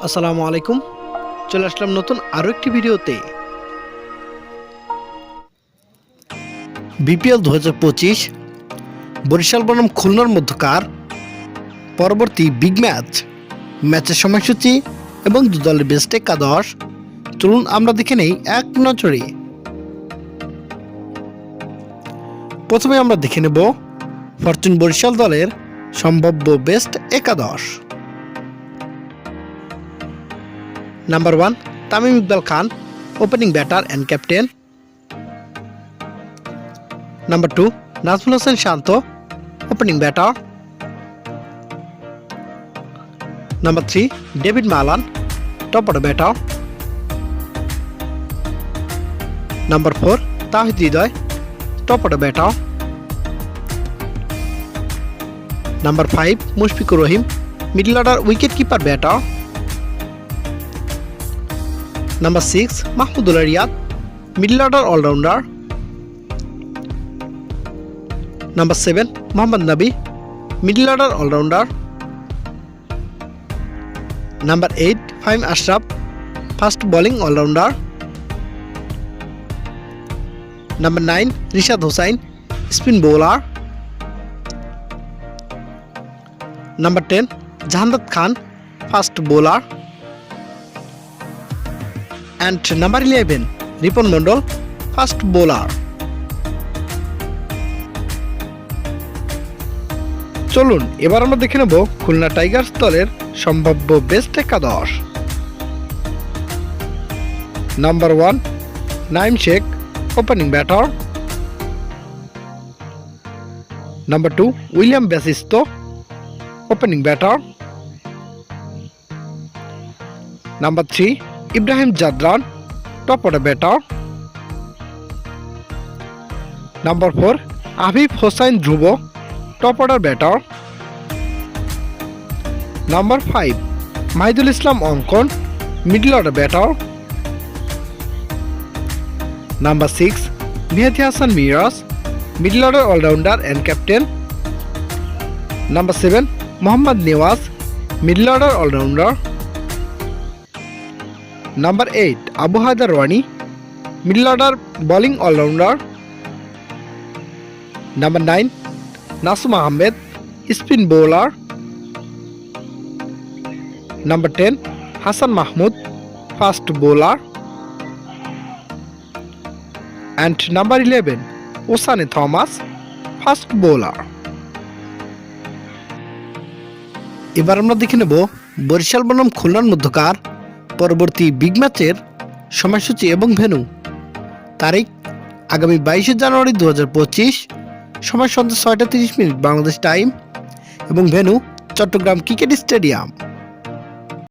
আসসালামু আলাইকুম। চলে আসলাম নতুন আরও একটি ভিডিওতে। বিপিএল 2025 বরিশাল বনাম খুলনার মধ্যকার পরবর্তী বিগ ম্যাচের সময়সূচি এবং দু দলের বেস্ট একাদশ চলুন আমরা দেখে নেই এক নজরে। প্রথমে আমরা দেখে নেব ফরচুন বরিশাল দলের সম্ভাব্য বেস্ট একাদশ। Number 1 Tamim Iqbal Khan, opening batter and captain. Number 2 Najmul Hossain Shanto, opening batter. Number 3 David Malan, top order batter. Number 4 Towhid Hridoy, top order batter. Number 5 Mushfiqur Rahim, middle order wicket keeper batter. Number 6 Mahmudullah Riyad, middle order allrounder. Number 7 Mohammad Nabi, middle order allrounder. Number 8 Faheem Ashraf, fast bowling allrounder. Number 9 Rishad Hossain, spin bowler. Number 10 Jahandad Khan, fast bowler. And number 11 Ripon Mondal, fast bowler. চলুন এবার আমরা দেখে নেব Khulna Tigers দলের সম্ভাব্য best একাদশ। Number 1 Naim Sheikh, opening batter. Number 2 William Bosisto, opening batter. Number 3 Ibrahim Zadran, top order batter. Number 4 Afif Hossain Dhruba, top order batter. Number 5 Mahidul Islam Ankon, middle order batter. Number 6 Mehedi Hasan Miraz, middle order allrounder and captain. Number 7 Mohammad Nawaz, middle order allrounder. Number 8 Abu Hider Rony, middle order bowling allrounder. Number 9 Nasum Ahmed, spin bowler. Number 10 Hasan Mahmud, fast bowler. And number 11 Oshane Thomas, fast bowler. এবার আমরা দেখে নেব বরিশাল বনাম খুলনার মধ্যকার পরবর্তী big ম্যাচের সময়সূচি এবং ভেন্যু। তারিখ আগামী 22 জানুয়ারি 2025, সময় সন্ধ্যা 6টা 30 মিনিট বাংলাদেশ টাইম এবং ভেন্যু চট্টগ্রাম ক্রিকেট স্টেডিয়াম।